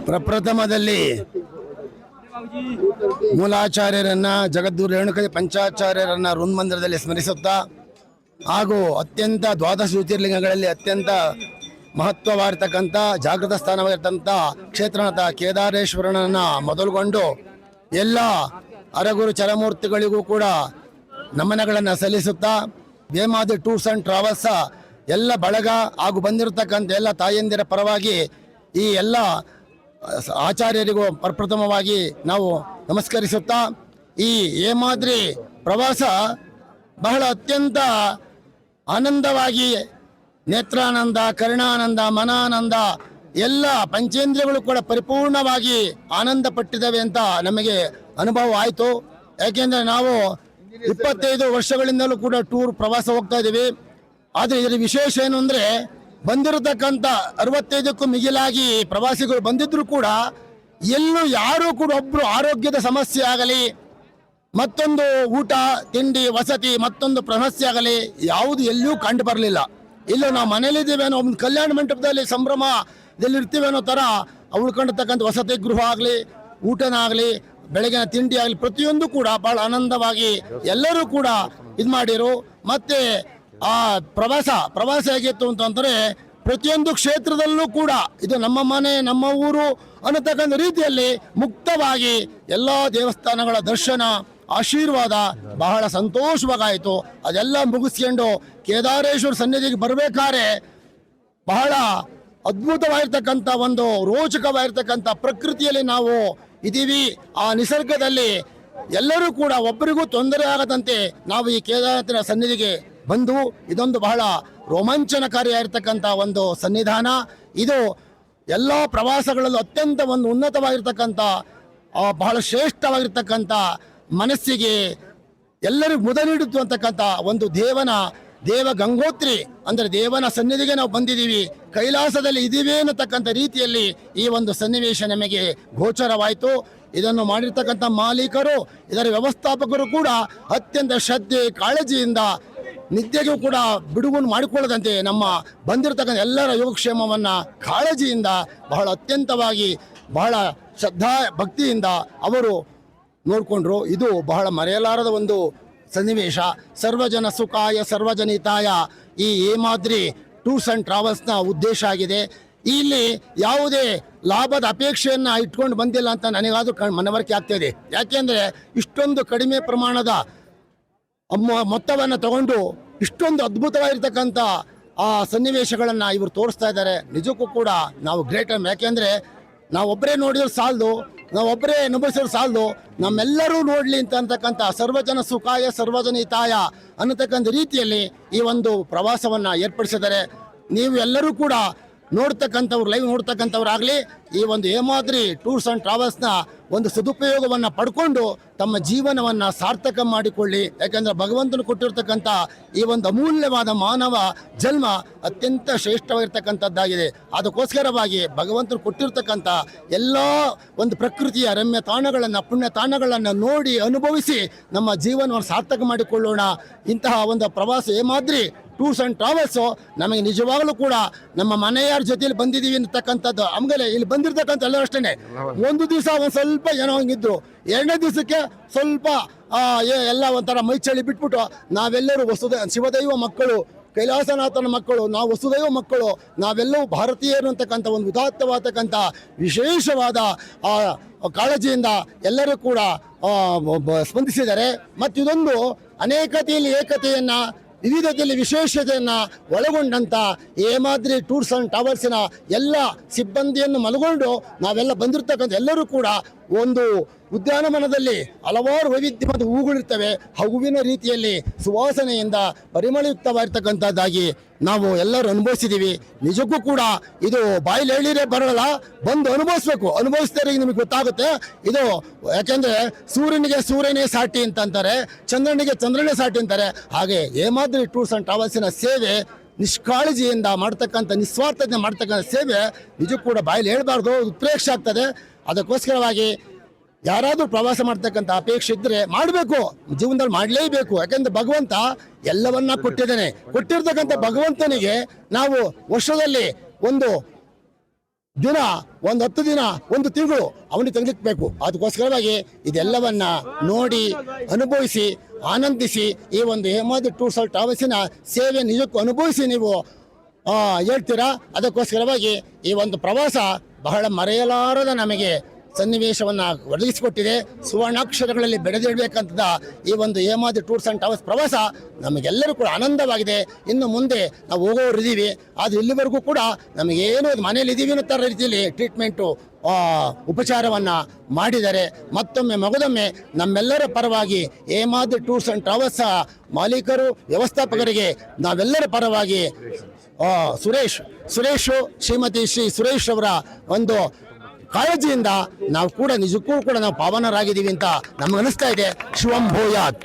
ಪ್ರಪ್ರಥಮದಲ್ಲಿ ಮೂಲಾಚಾರ್ಯರನ್ನ ಜಗದ್ಗುರು ರೇಣುಕ ಪಂಚಾಚಾರ್ಯರನ್ನ ಋನ್ಮಂದಿರದಲ್ಲಿ ಸ್ಮರಿಸುತ್ತಾ ಹಾಗೂ ಅತ್ಯಂತ ದ್ವಾದಶ ಜ್ಯೋತಿರ್ಲಿಂಗಗಳಲ್ಲಿ ಅತ್ಯಂತ ಮಹತ್ವವಾಗಿರ್ತಕ್ಕಂಥ ಜಾಗೃತ ಸ್ಥಾನವಾಗಿರ್ತಕ್ಕಂಥ ಕ್ಷೇತ್ರನಾಥ ಕೇದಾರೇಶ್ವರನನ್ನು ಮೊದಲುಗೊಂಡು ಎಲ್ಲ ಅರಗುರು ಚರಮೂರ್ತಿಗಳಿಗೂ ಕೂಡ ನಮನಗಳನ್ನು ಸಲ್ಲಿಸುತ್ತಾ ವೇಮಾದಿ ಟೂರ್ಸ್ ಆ್ಯಂಡ್ ಟ್ರಾವೆಲ್ಸ್ ಎಲ್ಲ ಬಳಗ ಹಾಗೂ ಬಂದಿರತಕ್ಕಂಥ ಎಲ್ಲ ತಾಯಂದಿರ ಪರವಾಗಿ ಈ ಎಲ್ಲ ಆಚಾರ್ಯರಿಗೂ ಪ್ರಪ್ರಥಮವಾಗಿ ನಾವು ನಮಸ್ಕರಿಸುತ್ತಾ ಈ ಹೇಮಾದ್ರಿ ಪ್ರವಾಸ ಬಹಳ ಅತ್ಯಂತ ಆನಂದವಾಗಿ ನೇತ್ರಾನಂದ ಕರ್ಣಾನಂದ ಮನಾನಂದ ಎಲ್ಲ ಪಂಚೇಂದ್ರಿಯಗಳು ಕೂಡ ಪರಿಪೂರ್ಣವಾಗಿ ಆನಂದ ಪಟ್ಟಿದ್ದಾವೆ ಅಂತ ನಮಗೆ ಅನುಭವ ಆಯಿತು. ಯಾಕೆಂದರೆ ನಾವು 25 ವರ್ಷಗಳಿಂದಲೂ ಕೂಡ ಟೂರ್ ಪ್ರವಾಸ ಹೋಗ್ತಾ ಇದ್ದೀವಿ. ಆದರೆ ಇದರ ವಿಶೇಷ ಏನು ಅಂದರೆ ಬಂದಿರತಕ್ಕಂಥ 65ಕ್ಕೂ ಮಿಗಿಲಾಗಿ ಪ್ರವಾಸಿಗರು ಬಂದಿದ್ದರೂ ಕೂಡ ಎಲ್ಲೂ ಯಾರೂ ಕೂಡ ಒಬ್ಬರು ಆರೋಗ್ಯದ ಸಮಸ್ಯೆ ಆಗಲಿ, ಮತ್ತೊಂದು ಊಟ ತಿಂಡಿ ವಸತಿ ಮತ್ತೊಂದು ಸಮಸ್ಯೆ ಆಗಲಿ ಯಾವುದು ಎಲ್ಲಿಯೂ ಕಂಡು ಬರಲಿಲ್ಲ. ಇಲ್ಲ ನಾವು ಮನೇಲಿದ್ದೀವೇನೋ ಒಂದು ಕಲ್ಯಾಣ ಮಂಟಪದಲ್ಲಿ ಸಂಭ್ರಮದಲ್ಲಿ ಇರ್ತೀವಿ ಅನ್ನೋ ಥರ ಉಳ್ಕೊಂಡಿರ್ತಕ್ಕಂಥ ವಸತಿ ಗೃಹ ಆಗಲಿ ಊಟನಾಗಲಿ ಬೆಳಗಿನ ತಿಂಡಿ ಆಗಲಿ ಪ್ರತಿಯೊಂದು ಕೂಡ ಭಾಳ ಆನಂದವಾಗಿ ಎಲ್ಲರೂ ಕೂಡ ಇದು ಮಾಡಿರು. ಮತ್ತು ಆ ಪ್ರವಾಸ ಹೇಗಿತ್ತು ಅಂತಂದರೆ ಪ್ರತಿಯೊಂದು ಕ್ಷೇತ್ರದಲ್ಲೂ ಕೂಡ ಇದು ನಮ್ಮ ಮನೆ ನಮ್ಮ ಊರು ಅನ್ನತಕ್ಕಂಥ ರೀತಿಯಲ್ಲಿ ಮುಕ್ತವಾಗಿ ಎಲ್ಲ ದೇವಸ್ಥಾನಗಳ ದರ್ಶನ ಆಶೀರ್ವಾದ ಬಹಳ ಸಂತೋಷವಾಗಾಯಿತು. ಅದೆಲ್ಲ ಮುಗಿಸ್ಕೊಂಡು ಕೇದಾರೇಶ್ವರ ಸನ್ನಿಧಿಗೆ ಬರಬೇಕಾದ್ರೆ ಬಹಳ ಅದ್ಭುತವಾಗಿರ್ತಕ್ಕಂಥ ಒಂದು ರೋಚಕವಾಗಿರ್ತಕ್ಕಂಥ ಪ್ರಕೃತಿಯಲ್ಲಿ ನಾವು ಇದ್ದೀವಿ. ಆ ನಿಸರ್ಗದಲ್ಲಿ ಎಲ್ಲರೂ ಕೂಡ ಒಬ್ಬರಿಗೂ ತೊಂದರೆ ಆಗದಂತೆ ನಾವು ಈ ಕೇದಾರನಾಥನ ಸನ್ನಿಧಿಗೆ ಬಂದು ಇದೊಂದು ಬಹಳ ರೋಮಾಂಚನಕಾರಿಯಾಗಿರ್ತಕ್ಕಂಥ ಒಂದು ಸನ್ನಿಧಾನ. ಇದು ಎಲ್ಲ ಪ್ರವಾಸಗಳಲ್ಲೂ ಅತ್ಯಂತ ಒಂದು ಉನ್ನತವಾಗಿರ್ತಕ್ಕಂಥ ಬಹಳ ಶ್ರೇಷ್ಠವಾಗಿರ್ತಕ್ಕಂಥ ಮನಸ್ಸಿಗೆ ಎಲ್ಲರಿಗೂ ಮುದ ನೀಡುತ್ತು ಅಂತಕ್ಕಂಥ ಒಂದು ದೇವ ಗಂಗೋತ್ರಿ ಅಂದರೆ ದೇವನ ಸನ್ನಿಧಿಗೆ ನಾವು ಬಂದಿದ್ದೀವಿ, ಕೈಲಾಸದಲ್ಲಿ ಇದ್ದೀವಿ ಅನ್ನತಕ್ಕಂಥ ರೀತಿಯಲ್ಲಿ ಈ ಒಂದು ಸನ್ನಿವೇಶ ನಮಗೆ ಗೋಚರವಾಯಿತು. ಇದನ್ನು ಮಾಡಿರ್ತಕ್ಕಂಥ ಮಾಲೀಕರು ಇದರ ವ್ಯವಸ್ಥಾಪಕರು ಕೂಡ ಅತ್ಯಂತ ಶ್ರದ್ಧೆ ಕಾಳಜಿಯಿಂದ ನಿದ್ದೆಗೂ ಕೂಡ ಬಿಡುಗನ್ನು ಮಾಡಿಕೊಳ್ಳದಂತೆ ನಮ್ಮ ಬಂದಿರತಕ್ಕಂಥ ಎಲ್ಲರ ಯೋಗಕ್ಷೇಮವನ್ನು ಕಾಳಜಿಯಿಂದ ಬಹಳ ಅತ್ಯಂತವಾಗಿ ಬಹಳ ಶ್ರದ್ಧಾ ಭಕ್ತಿಯಿಂದ ಅವರು ನೋಡಿಕೊಂಡ್ರು. ಇದು ಬಹಳ ಮರೆಯಲಾರದ ಒಂದು ಸನ್ನಿವೇಶ. ಸರ್ವಜನ ಸುಖಾಯ ಸರ್ವಜನಿತಾಯ ಈ ಹೇಮಾದ್ರಿ ಟೂರ್ಸ್ ಆ್ಯಂಡ್ ಟ್ರಾವೆಲ್ಸ್ನ ಉದ್ದೇಶ ಆಗಿದೆ. ಇಲ್ಲಿ ಯಾವುದೇ ಲಾಭದ ಅಪೇಕ್ಷೆಯನ್ನು ಇಟ್ಕೊಂಡು ಬಂದಿಲ್ಲ ಅಂತ ನನಗಾದರೂ ಮನವರಿಕೆ ಆಗ್ತಾಯಿದೆ. ಯಾಕೆಂದರೆ ಇಷ್ಟೊಂದು ಕಡಿಮೆ ಪ್ರಮಾಣದ ಮೊತ್ತವನ್ನು ತಗೊಂಡು ಇಷ್ಟೊಂದು ಅದ್ಭುತವಾಗಿರ್ತಕ್ಕಂಥ ಆ ಸನ್ನಿವೇಶಗಳನ್ನು ಇವರು ತೋರಿಸ್ತಾ ಇದ್ದಾರೆ. ನಿಜಕ್ಕೂ ಕೂಡ ನಾವು ಗ್ರೇಟ್. ಯಾಕೆಂದರೆ ನಾವೊಬ್ಬರೇ ನೋಡಿದ್ರೆ ಸಾಲದು, ನಾವೊಬ್ಬರೇ ಅನುಭವಿಸಿದ್ರೆ ಸಾಲದು, ನಮ್ಮೆಲ್ಲರೂ ನೋಡಲಿ ಅಂತಕ್ಕಂಥ ಸರ್ವಜನ ಸುಖಾಯ ಸರ್ವಜನಿತಾಯ ಅನ್ನತಕ್ಕಂಥ ರೀತಿಯಲ್ಲಿ ಈ ಒಂದು ಪ್ರವಾಸವನ್ನು ಏರ್ಪಡಿಸಿದ್ದಾರೆ. ನೀವು ಎಲ್ಲರೂ ಕೂಡ ನೋಡ್ತಕ್ಕಂಥವ್ರು ಲೈವ್ ನೋಡ್ತಕ್ಕಂಥವ್ರಾಗಲಿ ಈ ಒಂದು ಹೇಮಾದ್ರಿ ಟೂರ್ಸ್ ಆ್ಯಂಡ್ ಟ್ರಾವೆಲ್ಸ್ನ ಒಂದು ಸದುಪಯೋಗವನ್ನು ಪಡ್ಕೊಂಡು ತಮ್ಮ ಜೀವನವನ್ನು ಸಾರ್ಥಕ ಮಾಡಿಕೊಳ್ಳಿ. ಯಾಕೆಂದರೆ ಭಗವಂತನು ಕೊಟ್ಟಿರ್ತಕ್ಕಂಥ ಈ ಒಂದು ಅಮೂಲ್ಯವಾದ ಮಾನವ ಜನ್ಮ ಅತ್ಯಂತ ಶ್ರೇಷ್ಠವಾಗಿರ್ತಕ್ಕಂಥದ್ದಾಗಿದೆ. ಅದಕ್ಕೋಸ್ಕರವಾಗಿ ಭಗವಂತನು ಕೊಟ್ಟಿರ್ತಕ್ಕಂಥ ಎಲ್ಲ ಒಂದು ಪ್ರಕೃತಿಯ ರಮ್ಯ ತಾಣಗಳನ್ನು ಪುಣ್ಯ ತಾಣಗಳನ್ನು ನೋಡಿ ಅನುಭವಿಸಿ ನಮ್ಮ ಜೀವನವನ್ನು ಸಾರ್ಥಕ ಮಾಡಿಕೊಳ್ಳೋಣ. ಇಂತಹ ಒಂದು ಪ್ರವಾಸ ಹೇಮಾದ್ರಿ ಟೂರ್ಸ್ ಆ್ಯಂಡ್ ಟ್ರಾವೆಲ್ಸು ನಮಗೆ ನಿಜವಾಗಲೂ ಕೂಡ ನಮ್ಮ ಮನೆಯವ್ರ ಜೊತೆಲಿ ಬಂದಿದ್ದೀವಿ ಅಂತಕ್ಕಂಥದ್ದು. ಆಮೇಲೆ ಇಲ್ಲಿ ಬಂದಿರತಕ್ಕಂಥ ಎಲ್ಲರೂ ಅಷ್ಟೇ ಒಂದು ದಿವಸ ಒಂದು ಸ್ವಲ್ಪ ಏನೋ ಹಂಗಿದ್ರು, 2ನೇ ದಿವಸಕ್ಕೆ ಸ್ವಲ್ಪ ಎಲ್ಲ ಒಂಥರ ಮೈಚಳಿ ಬಿಟ್ಬಿಟ್ಟು ನಾವೆಲ್ಲರೂ ಶಿವದೈವ ಮಕ್ಕಳು, ಕೈಲಾಸನಾಥನ ಮಕ್ಕಳು, ನಾವು ವಸುದೈವ ಮಕ್ಕಳು, ನಾವೆಲ್ಲವೂ ಭಾರತೀಯರು ಅಂತಕ್ಕಂಥ ಒಂದು ಉದಾತ್ತವಾದಕ್ಕಂಥ ವಿಶೇಷವಾದ ಕಾಳಜಿಯಿಂದ ಎಲ್ಲರೂ ಕೂಡ ಸ್ಪಂದಿಸಿದ್ದಾರೆ. ಮತ್ತು ಇದೊಂದು ಅನೇಕತೆಯಲ್ಲಿ ಏಕತೆಯನ್ನು ವಿವಿಧತೆಯಲ್ಲಿ ವಿಶೇಷತೆಯನ್ನು ಒಳಗೊಂಡಂಥ ಹೇಮಾದ್ರಿ ಟೂರ್ಸ್ ಆ್ಯಂಡ್ ಟ್ರಾವೆಲ್ಸಿನ ಎಲ್ಲ ಸಿಬ್ಬಂದಿಯನ್ನು ಮನಗೊಂಡು ನಾವೆಲ್ಲ ಬಂದಿರತಕ್ಕಂಥ ಎಲ್ಲರೂ ಕೂಡ ಒಂದು ಉದ್ಯಾನವನದಲ್ಲಿ ಹಲವಾರು ವೈವಿಧ್ಯವಾದ ಹೂಗಳಿರ್ತವೆ. ಹೂವಿನ ರೀತಿಯಲ್ಲಿ ಸುವಾಸನೆಯಿಂದ ಪರಿಮಳಯುಕ್ತವಾಗಿರ್ತಕ್ಕಂಥದ್ದಾಗಿ ನಾವು ಎಲ್ಲರೂ ಅನುಭವಿಸಿದ್ದೀವಿ. ನಿಜಕ್ಕೂ ಕೂಡ ಇದು ಬಾಯಲ್ಲಿ ಹೇಳಿರೇ ಬರೋಲ್ಲ, ಬಂದು ಅನುಭವಿಸ್ಬೇಕು. ಅನುಭವಿಸಿದರೆ ನಿಮಗೆ ಗೊತ್ತಾಗುತ್ತೆ ಇದು. ಯಾಕೆಂದರೆ ಸೂರ್ಯನಿಗೆ ಸೂರ್ಯನೇ ಸಾಟಿ ಅಂತಂತಾರೆ, ಚಂದ್ರನಿಗೆ ಚಂದ್ರನೇ ಸಾಟಿ ಅಂತಾರೆ. ಹಾಗೆ ಹೇಮಾದ್ರಿ ಟೂರ್ಸ್ ಆ್ಯಂಡ್ ಟ್ರಾವೆಲ್ಸಿನ ಸೇವೆ ನಿಷ್ಕಾಳಜಿಯಿಂದ ಮಾಡ್ತಕ್ಕಂಥ ನಿಸ್ವಾರ್ಥದಿಂದ ಮಾಡ್ತಕ್ಕಂಥ ಸೇವೆ ನಿಜಕ್ಕೂ ಕೂಡ ಬಾಯಲ್ಲಿ ಹೇಳಬಾರ್ದು, ಉತ್ಪ್ರೇಕ್ಷೆ ಆಗ್ತದೆ. ಅದಕ್ಕೋಸ್ಕರವಾಗಿ ಯಾರಾದರೂ ಪ್ರವಾಸ ಮಾಡ್ತಕ್ಕಂಥ ಅಪೇಕ್ಷೆ ಇದ್ದರೆ ಮಾಡಬೇಕು, ಜೀವನದಲ್ಲಿ ಮಾಡಲೇಬೇಕು. ಯಾಕೆಂದರೆ ಭಗವಂತ ಎಲ್ಲವನ್ನ ಕೊಟ್ಟಿರ್ತಕ್ಕಂಥ ಭಗವಂತನಿಗೆ ನಾವು ವರ್ಷದಲ್ಲಿ ಒಂದು ದಿನ, ಒಂದು 10 ದಿನ, ಒಂದು ತಿಂಗಳು ಅವನಿಗೆ ತೆಗೆದುಬೇಕು. ಅದಕ್ಕೋಸ್ಕರವಾಗಿ ಇದೆಲ್ಲವನ್ನ ನೋಡಿ ಅನುಭವಿಸಿ ಆನಂದಿಸಿ ಈ ಒಂದು ಹೇಮಾದ್ರಿ ಟೂರ್ಸ್ ಅಂಡ್ ಟ್ರಾವೆಲ್ಸಿನ ಸೇವೆ ನಿಜಕ್ಕೂ ಅನುಭವಿಸಿ ನೀವು ಹೇಳ್ತೀರಾ. ಅದಕ್ಕೋಸ್ಕರವಾಗಿ ಈ ಒಂದು ಪ್ರವಾಸ ಬಹಳ ಮರೆಯಲಾರದ ನಮಗೆ ಸನ್ನಿವೇಶವನ್ನು ಒದಗಿಸಿಕೊಟ್ಟಿದೆ. ಸುವರ್ಣಾಕ್ಷರಗಳಲ್ಲಿ ಬೆಳೆದಿಡಬೇಕಂತದ ಈ ಒಂದು ಹೇಮಾದ್ರಿ ಟೂರ್ಸ್ ಆ್ಯಂಡ್ ಟ್ರಾವೆಲ್ಸ್ ಪ್ರವಾಸ ನಮಗೆಲ್ಲರೂ ಕೂಡ ಆನಂದವಾಗಿದೆ. ಇನ್ನು ಮುಂದೆ ನಾವು ಹೋಗೋರಿದ್ದೀವಿ, ಆದರೆ ಇಲ್ಲಿವರೆಗೂ ಕೂಡ ನಮಗೇನು ಮನೇಲಿ ಇದ್ದೀವಿ ಅನ್ನೋ ಥರ ರೀತಿಯಲ್ಲಿ ಟ್ರೀಟ್ಮೆಂಟು ಉಪಚಾರವನ್ನು ಮಾಡಿದ್ದಾರೆ. ಮತ್ತೊಮ್ಮೆ ಮಗದೊಮ್ಮೆ ನಮ್ಮೆಲ್ಲರ ಪರವಾಗಿ ಹೇಮಾದ್ರಿ ಟೂರ್ಸ್ ಆ್ಯಂಡ್ ಟ್ರಾವೆಲ್ಸ್ ಮಾಲೀಕರು ವ್ಯವಸ್ಥಾಪಕರಿಗೆ ನಾವೆಲ್ಲರ ಪರವಾಗಿ ಸುರೇಶ್ ಶ್ರೀಮತಿ ಸುರೇಶ್ ಅವರ ಒಂದು ಕಾಳಜಿಯಿಂದ ನಾವು ಕೂಡ ನಿಜಕ್ಕೂ ಕೂಡ ನಾವು ಪಾವನರಾಗಿದ್ದೀವಿ ಅಂತ ನಮ್ಗೆ ಅನಿಸ್ತಾ ಇದೆ. ಶಿವಂ ಭೂಯಾತ್.